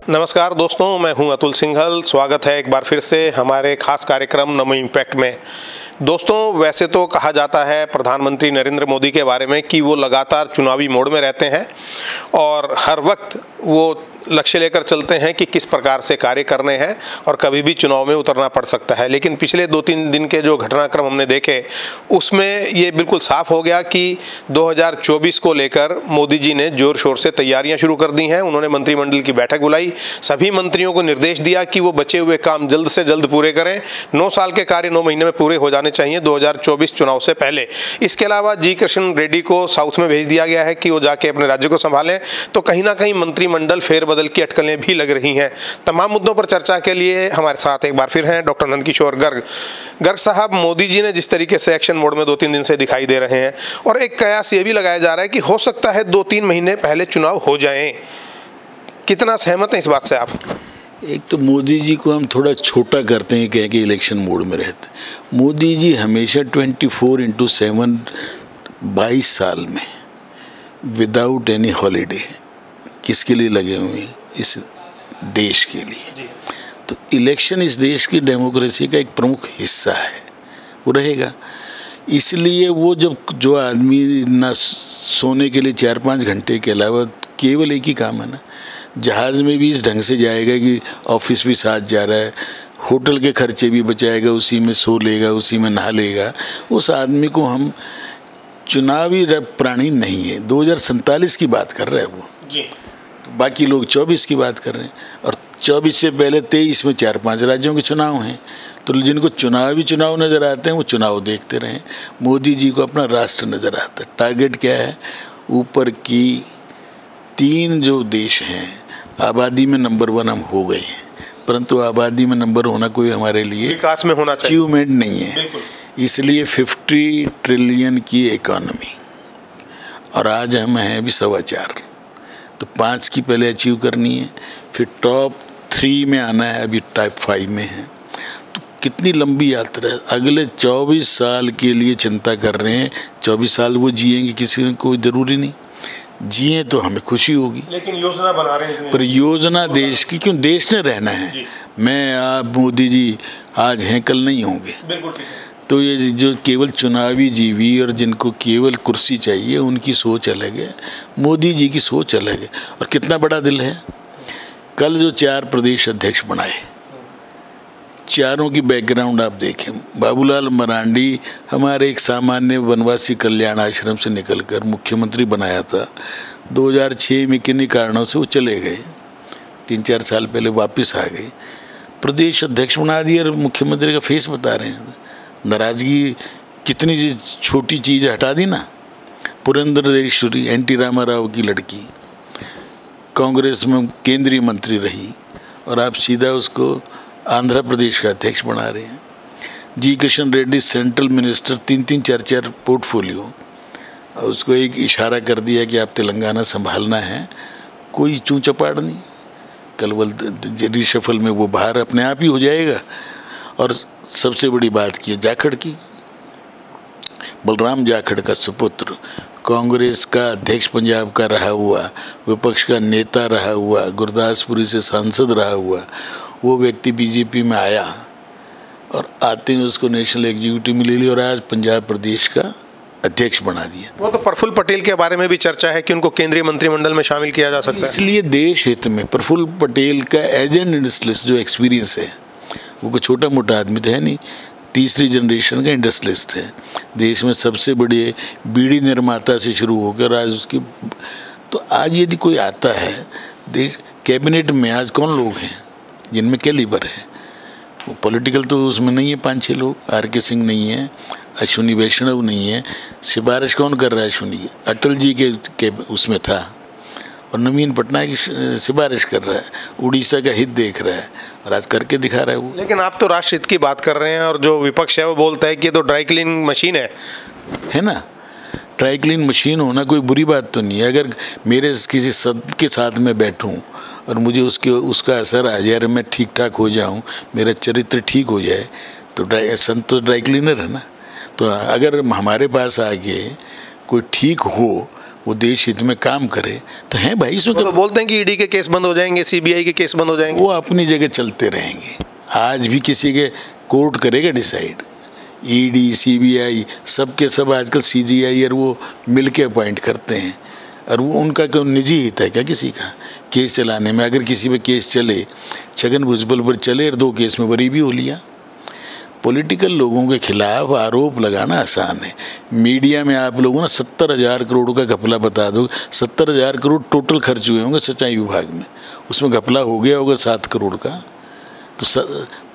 नमस्कार दोस्तों, मैं हूं अतुल सिंघल। स्वागत है एक बार फिर से हमारे खास कार्यक्रम नमो इम्पैक्ट में। दोस्तों, वैसे तो कहा जाता है प्रधानमंत्री नरेंद्र मोदी के बारे में कि वो लगातार चुनावी मोड में रहते हैं और हर वक्त वो लक्ष्य लेकर चलते हैं कि किस प्रकार से कार्य करने हैं और कभी भी चुनाव में उतरना पड़ सकता है। लेकिन पिछले 2-3 दिन के जो घटनाक्रम हमने देखे उसमें ये बिल्कुल साफ हो गया कि 2024 को लेकर मोदी जी ने जोर शोर से तैयारियां शुरू कर दी हैं। उन्होंने मंत्रिमंडल की बैठक बुलाई, सभी मंत्रियों को निर्देश दिया कि वो बचे हुए काम जल्द से जल्द पूरे करें। 9 साल के कार्य 9 महीने में पूरे हो जाने चाहिए 2024 चुनाव से पहले। इसके अलावा जी किशन रेड्डी को साउथ में भेज दिया गया है कि वो जाके अपने राज्य को संभालें। तो कहीं ना कहीं मंत्रिमंडल फेरबदल की अटकलें भी लग रही हैं। तमाम मुद्दों पर चर्चा के लिए हमारे साथ एक बार फिर हैं डॉक्टर नंदकिशोर गर्ग साहब। मोदी जी ने जिस तरीके से एक्शन मोड में 2-3 दिन से दिखाई दे रहे हैं और एक कयास ये भी लगाया जा रहा है कि हो सकता है 2-3 महीने पहले चुनाव हो जाएं, कितना सहमत हैं इस बात से आप? एक तो मोदी जी को हम थोड़ा छोटा करते हैं, कह के इलेक्शन मोड में रहते। मोदी जी हमेशा 24/7 22 साल में विदाउट एनी हॉलीडे किसके लिए लगे हुए हैं? इस देश के लिए। तो इलेक्शन इस देश की डेमोक्रेसी का एक प्रमुख हिस्सा है, वो रहेगा। इसलिए वो जब जो आदमी ना सोने के लिए 4-5 घंटे के अलावा केवल एक ही काम है ना, जहाज़ में भी इस ढंग से जाएगा कि ऑफिस भी साथ जा रहा है, होटल के खर्चे भी बचाएगा, उसी में सो लेगा, उसी में नहा लेगा, उस आदमी को हम चुनावी प्राणी नहीं है। 2047 की बात कर रहा है वो जी। बाकी लोग 24 की बात कर रहे हैं और 24 से पहले 23 में 4-5 राज्यों के चुनाव हैं। तो जिनको चुनाव नज़र आते हैं वो चुनाव देखते रहें। मोदी जी को अपना राष्ट्र नज़र आता है। टारगेट क्या है? ऊपर की 3 जो देश हैं, आबादी में नंबर 1 हम हो गए हैं, परंतु आबादी में नंबर होना कोई हमारे लिए विकास में होना चाहिए अचीवमेंट नहीं है। इसलिए 50 ट्रिलियन की इकोनॉमी और आज हम हैं अभी 4.25, तो 5 की पहले अचीव करनी है, फिर टॉप 3 में आना है, अभी टॉप 5 में है। तो कितनी लंबी यात्रा है। अगले 24 साल के लिए चिंता कर रहे हैं। 24 साल वो जिएंगे, किसी को ज़रूरी नहीं जिए तो हमें खुशी होगी, लेकिन योजना बना रहे हैं। पर योजना देश की, क्यों? देश ने रहना है। मैं आप मोदी जी आज हैं कल नहीं होंगे। बिल्कुल ठीक है। तो ये जो केवल चुनावी जीवी और जिनको केवल कुर्सी चाहिए उनकी सोच अलग है, मोदी जी की सोच अलग है। और कितना बड़ा दिल है। कल जो 4 प्रदेश अध्यक्ष बनाए, चारों की बैकग्राउंड आप देखें। बाबूलाल मरांडी हमारे एक सामान्य वनवासी कल्याण आश्रम से निकलकर मुख्यमंत्री बनाया था। 2006 में किन्हीं कारणों से वो चले गए, 3-4 साल पहले वापस आ गए, प्रदेश अध्यक्ष बना दिया और मुख्यमंत्री का फेस बता रहे हैं। नाराज़गी कितनी छोटी चीज़ हटा दी ना। पुरंदरेश्वरी एनटी रामाराव की लड़की कांग्रेस में केंद्रीय मंत्री रही और आप सीधा उसको आंध्र प्रदेश का अध्यक्ष बना रहे हैं। G Kishan Reddy central minister, 3-3 4-4 portfolio, और उसको एक इशारा कर दिया कि आप तेलंगाना संभालना है, कोई चूं चपाड़ नहीं। कल रिशफल में वो बाहर अपने आप ही हो जाएगा। और सबसे बड़ी बात की जाखड़ की, बलराम जाखड़ का सुपुत्र, कांग्रेस का अध्यक्ष पंजाब का रहा हुआ, विपक्ष का नेता रहा हुआ, गुरदासपुरी से सांसद रहा हुआ, वो व्यक्ति बीजेपी में आया और आते ही उसको नेशनल एग्जीक्यूटिव में ले लिया और आज पंजाब प्रदेश का अध्यक्ष बना दिया। वो तो प्रफुल्ल पटेल के बारे में भी चर्चा है कि उनको केंद्रीय मंत्रिमंडल में शामिल किया जा सकता है। इसलिए देश हित में प्रफुल्ल पटेल का एज एन इंडस्ट्रियलिस्ट जो एक्सपीरियंस है, वो कोई छोटा मोटा आदमी तो है नहीं, 3री जनरेशन का इंडस्ट्रियलिस्ट है। देश में सबसे बड़े बीड़ी निर्माता से शुरू होकर आज उसकी, तो आज यदि कोई आता है देश कैबिनेट में, आज कौन लोग हैं जिनमें कैलिबर है? वो पॉलिटिकल तो उसमें नहीं है, 5-6 लोग। आर.के. सिंह नहीं है, अश्विनी वैष्णव नहीं है। सिफारिश कौन कर रहा है? अश्विनी अटल जी के उसमें था और नवीन पटनायक की सिफारिश कर रहा है, उड़ीसा का हित देख रहा है और आज करके दिखा रहा है वो। लेकिन आप तो राष्ट्र हित की बात कर रहे हैं और जो विपक्ष है वो बोलता है कि ये तो ड्राई क्लीनिंग मशीन है ना। ड्राई क्लीन मशीन होना कोई बुरी बात तो नहीं है। अगर मेरे किसी सद के साथ में बैठूं और मुझे उसका असर आ जाए और मैं ठीक ठाक हो जाऊं, मेरा चरित्र ठीक हो जाए, तो संत तो ड्राई क्लीनर है ना। तो अगर हमारे पास आके कोई ठीक हो, वो देश हित में काम करे तो हैं भाई। इसमें तो बोलते हैं कि ईडी के केस बंद हो जाएंगे, सीबीआई के केस बंद हो जाएंगे। वो अपनी जगह चलते रहेंगे। आज भी किसी के कोर्ट करेगा डिसाइड। ईडी सीबीआई सब के सब आजकल सीजीआई और वो मिल के अपॉइंट करते हैं, और वो उनका कोई निजी हित है क्या किसी का केस चलाने में? अगर किसी पे केस चले, छगन भुजबल पर चले और 2 केस में बरी भी हो लिया। पॉलिटिकल लोगों के खिलाफ आरोप लगाना आसान है। मीडिया में आप लोगों ने 70,000 करोड़ का घपला बता दो। 70,000 करोड़ टोटल खर्च हुए होंगे सिंचाई विभाग में, उसमें घपला हो गया होगा 7 करोड़ का। तो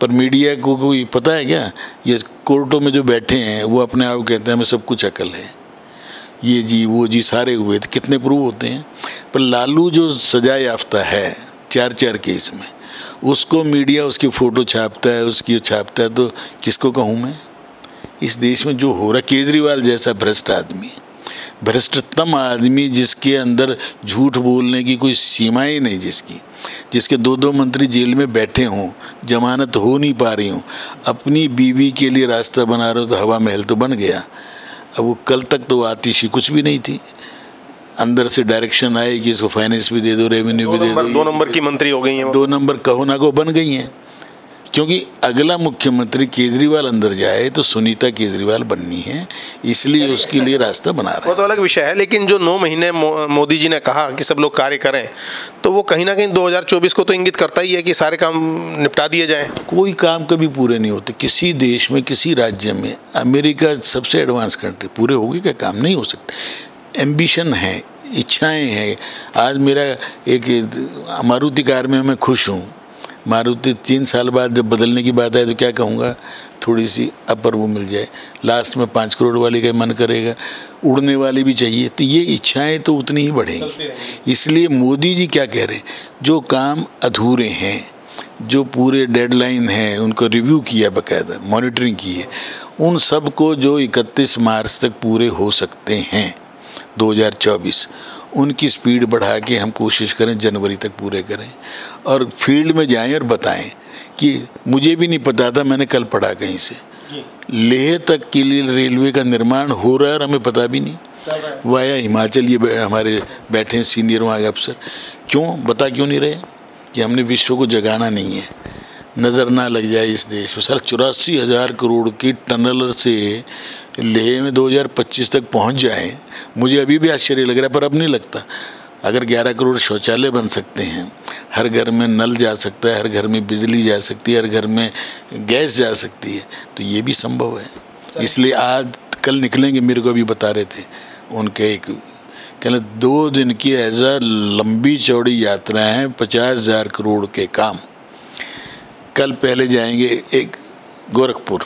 पर मीडिया को कोई पता है क्या? ये कोर्टों में जो बैठे हैं वो अपने आप कहते हैं हमें सब कुछ अकल है, ये जी वो जी सारे हुए थे, कितने प्रूव होते हैं? पर लालू जो सजा याफ्ता है 4 केस में, उसको मीडिया उसकी फ़ोटो छापता है, उसकी छापता है, तो किसको कहूँ मैं? इस देश में जो हो रहा, केजरीवाल जैसा भ्रष्ट आदमी, भ्रष्टतम आदमी, जिसके अंदर झूठ बोलने की कोई सीमा ही नहीं, जिसके 2 मंत्री जेल में बैठे हों, जमानत हो नहीं पा रही हूँ, अपनी बीवी के लिए रास्ता बना रहे हो, तो हवा महल तो बन गया। अब वो कल तक तो आतिशी कुछ भी नहीं थी, अंदर से डायरेक्शन आए कि इसको फाइनेंस भी दे दो, रेवेन्यू भी दे दो। 2 नंबर की मंत्री हो गई हैं, 2 नंबर कहो ना को बन गई हैं, क्योंकि अगला मुख्यमंत्री केजरीवाल अंदर जाए तो सुनीता केजरीवाल बननी है, इसलिए उसके लिए रास्ता बना रहा है। वो तो अलग विषय है, लेकिन जो 9 महीने मोदी जी ने कहा कि सब लोग कार्य करें, तो वो कहीं ना कहीं 2024 को तो इंगित करता ही है कि सारे काम निपटा दिए जाएं। कोई काम कभी पूरे नहीं होते किसी देश में, किसी राज्य में। अमेरिका सबसे एडवांस कंट्री, पूरे होगी क्या काम? नहीं हो सकते। एम्बिशन है, इच्छाएं हैं। आज मेरा एक मारुति कार में मैं खुश हूँ। मारुति 3 साल बाद जब बदलने की बात आए तो क्या कहूँगा, थोड़ी सी अपर वो मिल जाए। लास्ट में 5 करोड़ वाली का मन करेगा, उड़ने वाली भी चाहिए। तो ये इच्छाएं तो उतनी ही बढ़ेंगी। इसलिए मोदी जी क्या कह रहे हैं, जो काम अधूरे हैं, जो पूरे डेडलाइन हैं, उनको रिव्यू किया, बाकायदा मॉनिटरिंग की है, उन सब को जो 31 मार्च तक पूरे हो सकते हैं 2024, उनकी स्पीड बढ़ा के हम कोशिश करें जनवरी तक पूरे करें, और फील्ड में जाएं और बताएं कि मुझे भी नहीं पता था, मैंने कल पढ़ा कहीं से, लेह तक के लिए रेलवे का निर्माण हो रहा है और हमें पता भी नहीं। वाया हिमाचल ये हमारे बैठे हैं सीनियर वहाँ के अफसर, क्यों बता क्यों नहीं रहे कि हमने विश्व को जगाना नहीं है, नज़र ना लग जाए इस देश में। साल 84,000 करोड़ की टनल से लेह में 2025 तक पहुंच जाए, मुझे अभी भी आश्चर्य लग रहा है, पर अब नहीं लगता। अगर 11 करोड़ शौचालय बन सकते हैं, हर घर में नल जा सकता है, हर घर में बिजली जा सकती है, हर घर में गैस जा सकती है, तो ये भी संभव है। इसलिए आज कल निकलेंगे, मेरे को अभी बता रहे थे उनके एक कहना 2 दिन की ऐसा लंबी चौड़ी यात्रा है, 50,000 करोड़ के काम। कल पहले जाएंगे एक गोरखपुर,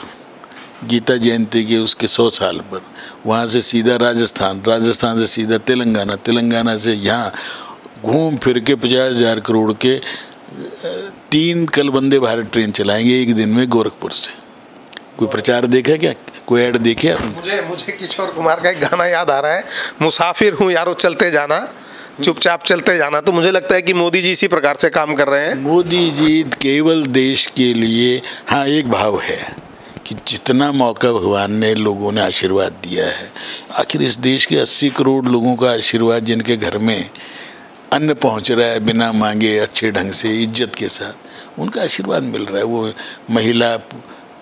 गीता जयंती के उसके 100 साल पर, वहाँ से सीधा राजस्थान, राजस्थान से सीधा तेलंगाना, तेलंगाना से यहाँ घूम फिर के 50,000 करोड़ के 3 कल वंदे भारत ट्रेन चलाएंगे एक दिन में गोरखपुर से। कोई प्रचार देखा क्या, कोई ऐड देखे आपने? मुझे किशोर कुमार का एक गाना याद आ रहा है, मुसाफिर हूँ यारो चलते जाना, चुपचाप चलते जाना। तो मुझे लगता है कि मोदी जी इसी प्रकार से काम कर रहे हैं। मोदी जी केवल देश के लिए, हाँ एक भाव है कि जितना मौका भगवान ने, लोगों ने आशीर्वाद दिया है, आखिर इस देश के 80 करोड़ लोगों का आशीर्वाद, जिनके घर में अन्न पहुंच रहा है बिना मांगे, अच्छे ढंग से, इज्जत के साथ, उनका आशीर्वाद मिल रहा है। वो महिला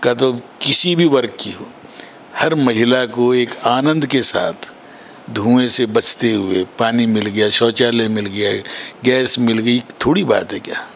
का तो किसी भी वर्ग की हो, हर महिला को एक आनंद के साथ धुएं से बचते हुए पानी मिल गया, शौचालय मिल गया, गैस मिल गई, थोड़ी बात है क्या?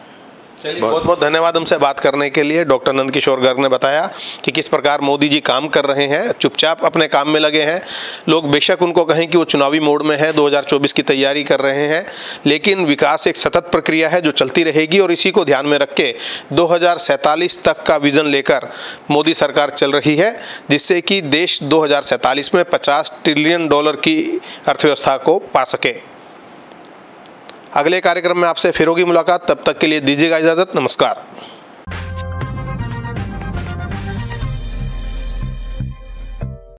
चलिए, बहुत बहुत धन्यवाद हमसे बात करने के लिए। डॉक्टर नंदकिशोर गर्ग ने बताया कि किस प्रकार मोदी जी काम कर रहे हैं, चुपचाप अपने काम में लगे हैं। लोग बेशक उनको कहें कि वो चुनावी मोड में है, 2024 की तैयारी कर रहे हैं, लेकिन विकास एक सतत प्रक्रिया है जो चलती रहेगी, और इसी को ध्यान में रख के 2047 तक का विजन लेकर मोदी सरकार चल रही है, जिससे कि देश 2047 में $50 ट्रिलियन की अर्थव्यवस्था को पा सके। अगले कार्यक्रम में आपसे फिर होगी मुलाकात, तब तक के लिए दीजिएगा इजाज़त। नमस्कार।